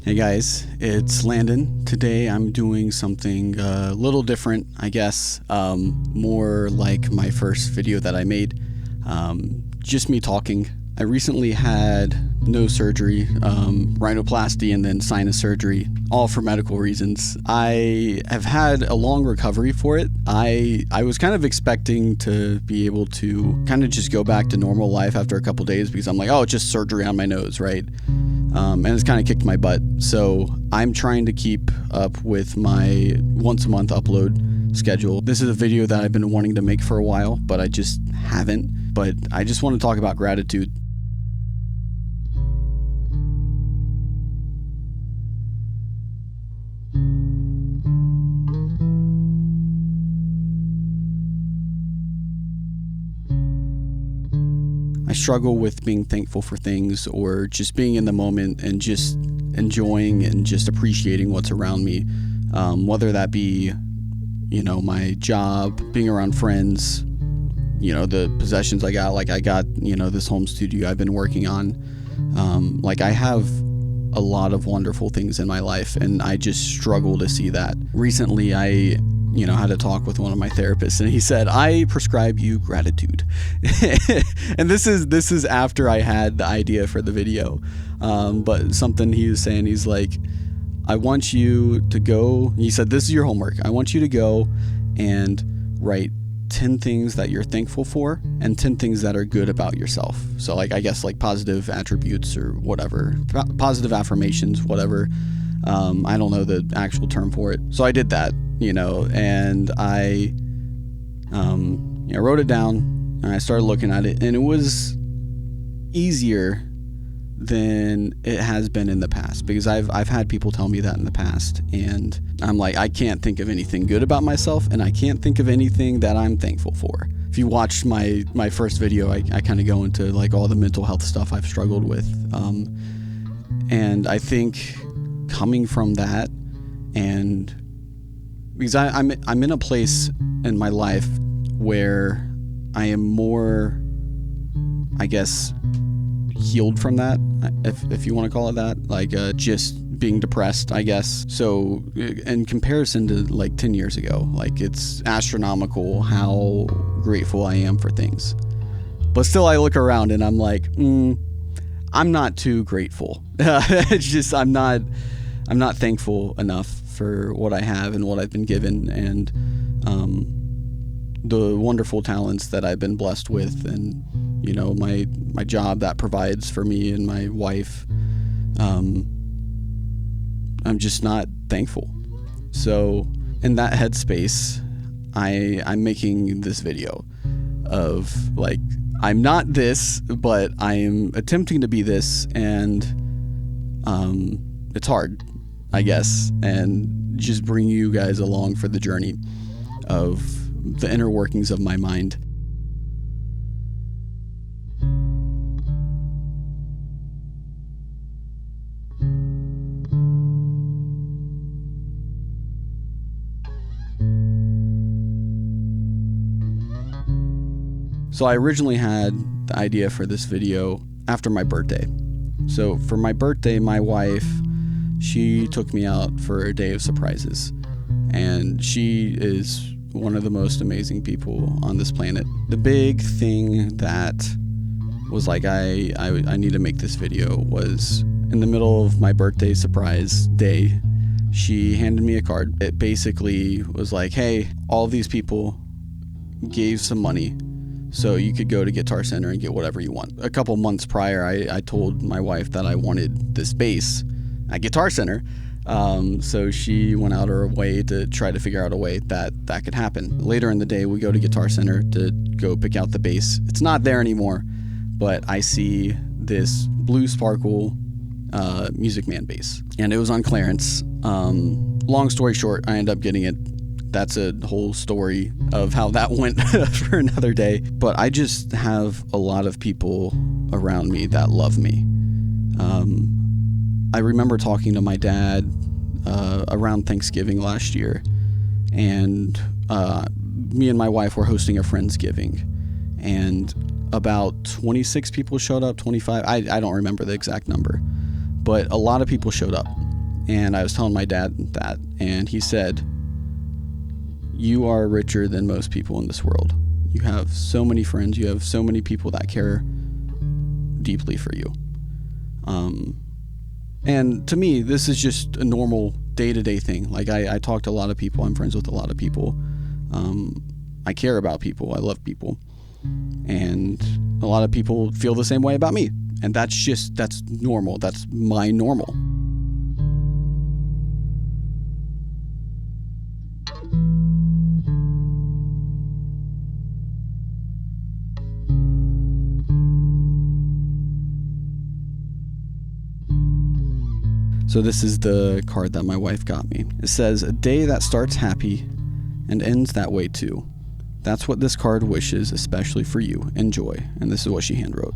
Hey guys, it's Landon. Today I'm doing something a little different, I guess, more like my first video that I made, just me talking. I recently had nose surgery, rhinoplasty, and then sinus surgery, all for medical reasons. I have had a long recovery for it. I was kind of expecting to be able to kind of just go back to normal life after a couple days because I'm like, oh, it's just surgery on my nose, right? And it's kind of kicked my butt. So I'm trying to keep up with my once a month upload schedule. This is a video that I've been wanting to make for a while, but I just haven't. But I just want to talk about gratitude. I struggle with being thankful for things or just being in the moment and just enjoying and just appreciating what's around me. Whether that be, my job, being around friends, the possessions I got, like I got, this home studio I've been working on. I have a lot of wonderful things in my life and I just struggle to see that. Recently, I had a talk with one of my therapists and he said, I prescribe you gratitude. And this is after I had the idea for the video. But something he was saying, he's like, I want you to go, he said, this is your homework. I want you to go and write 10 things that you're thankful for and 10 things that are good about yourself. So I guess positive attributes or whatever, positive affirmations, whatever. I don't know the actual term for it. So I did that. And I wrote it down and I started looking at it, and it was easier than it has been in the past because I've had people tell me that in the past, and I'm like, I can't think of anything good about myself and I can't think of anything that I'm thankful for. If you watched my first video, I kind of go into all the mental health stuff I've struggled with. And I think coming from that, and because I'm in a place in my life where I am more, I guess, healed from that, if you want to call it that, just being depressed, I guess. So in comparison to 10 years ago, it's astronomical how grateful I am for things. But still I look around and I'm like, I'm not too grateful. It's just, I'm not thankful enough for what I have and what I've been given, and the wonderful talents that I've been blessed with, and my job that provides for me and my wife. I'm just not thankful. So in that headspace, I'm making this video of I'm not this, but I'm attempting to be this, and it's hard, I guess, and just bring you guys along for the journey of the inner workings of my mind. So I originally had the idea for this video after my birthday. So for my birthday, my wife, she took me out for a day of surprises, and she is one of the most amazing people on this planet. The big thing that was I need to make this video was in the middle of my birthday surprise day, she handed me a card. It basically was hey, all these people gave some money so you could go to Guitar Center and get whatever you want. A couple months prior, I told my wife that I wanted this bass at Guitar Center. So she went out her way to try to figure out a way that could happen. Later in the day, we go to Guitar Center to go pick out the bass. It's not there anymore, but I see this blue sparkle Music Man bass, and it was on clearance. Long story short, I ended up getting it. That's a whole story of how that went for another day. But I just have a lot of people around me that love me. I remember talking to my dad around Thanksgiving last year, and me and my wife were hosting a Friendsgiving, and about 26 people showed up, 25. I don't remember the exact number, but a lot of people showed up. And I was telling my dad that, and he said, "You are richer than most people in this world. You have so many friends. You have so many people that care deeply for you." And to me, this is just a normal day-to-day thing. Like, I talk to a lot of people. I'm friends with a lot of people. I care about people. I love people. And a lot of people feel the same way about me. And that's normal. That's my normal. So this is the card that my wife got me. It says, "A day that starts happy and ends that way too. That's what this card wishes, especially for you. Enjoy." And this is what she handwrote.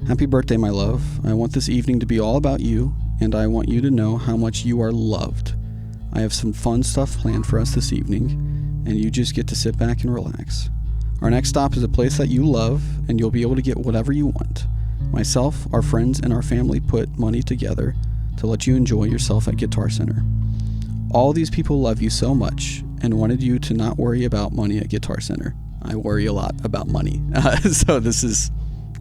"Happy birthday, my love. I want this evening to be all about you, and I want you to know how much you are loved. I have some fun stuff planned for us this evening, and you just get to sit back and relax. Our next stop is a place that you love, and you'll be able to get whatever you want. Myself, our friends, and our family put money together to let you enjoy yourself at Guitar Center. All these people love you so much and wanted you to not worry about money at Guitar Center." I worry a lot about money. So this is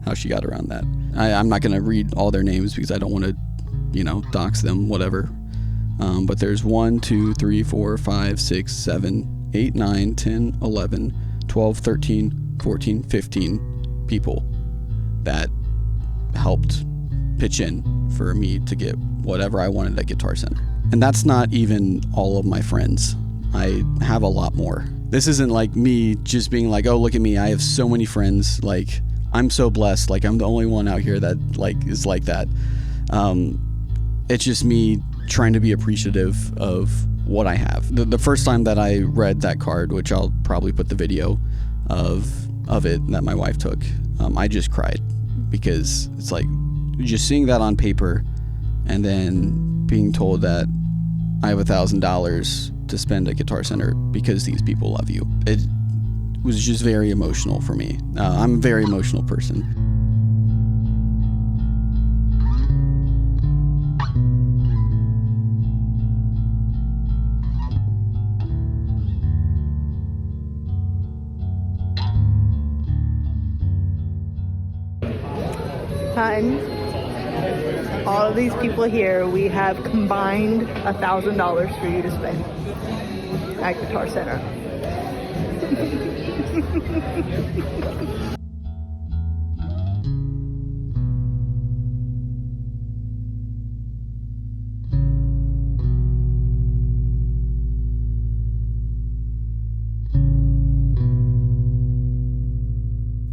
how she got around that. I'm not going to read all their names because I don't want to, dox them, whatever. But there's 1, 2, 3, 4, 5, 6, 7, 8, 9, 10, 11, 12, 13, 14, 15 people that helped pitch in for me to get whatever I wanted at Guitar Center. And that's not even all of my friends. I have a lot more. This isn't like me just being like, "Oh, look at me, I have so many friends. Like, I'm so blessed. Like, I'm the only one out here that is like that." It's just me trying to be appreciative of what I have. The first time that I read that card, which I'll probably put the video of it that my wife took, I just cried, because it's like just seeing that on paper and then being told that I have $1,000 to spend at Guitar Center because these people love you. It was just very emotional for me. I'm a very emotional person. Hun, all of these people here, we have combined $1,000 for you to spend at Guitar Center.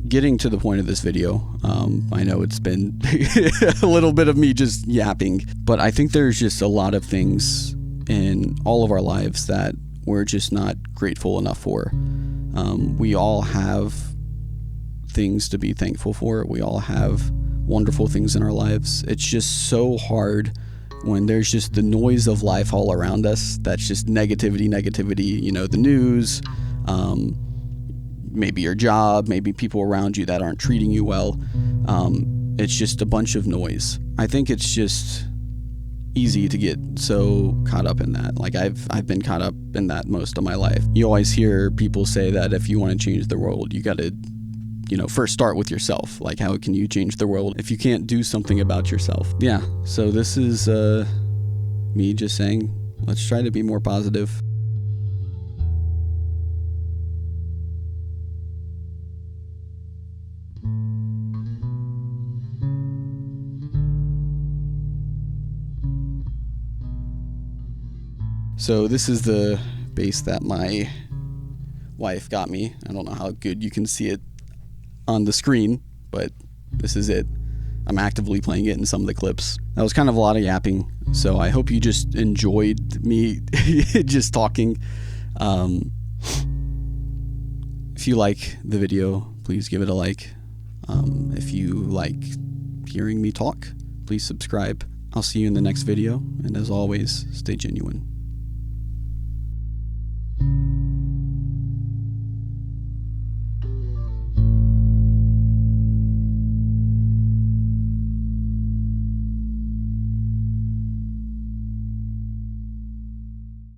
Getting to the point of this video, I know it's been a little bit of me just yapping, but I think there's just a lot of things in all of our lives that we're just not grateful enough for. We all have things to be thankful for. We all have wonderful things in our lives. It's just so hard when there's just the noise of life all around us. That's just negativity, the news, maybe your job, maybe people around you that aren't treating you well. It's just a bunch of noise. I think it's just easy to get so caught up in that. Like I've been caught up in that most of my life. You always hear people say that if you want to change the world, you got to, first start with yourself. Like, how can you change the world if you can't do something about yourself? Yeah. So this is me just saying, let's try to be more positive. So this is the bass that my wife got me. I don't know how good you can see it on the screen, but this is it. I'm actively playing it in some of the clips. That was kind of a lot of yapping, so I hope you just enjoyed me just talking. If you like the video, please give it a like. If you like hearing me talk, please subscribe. I'll see you in the next video, and as always, stay genuine.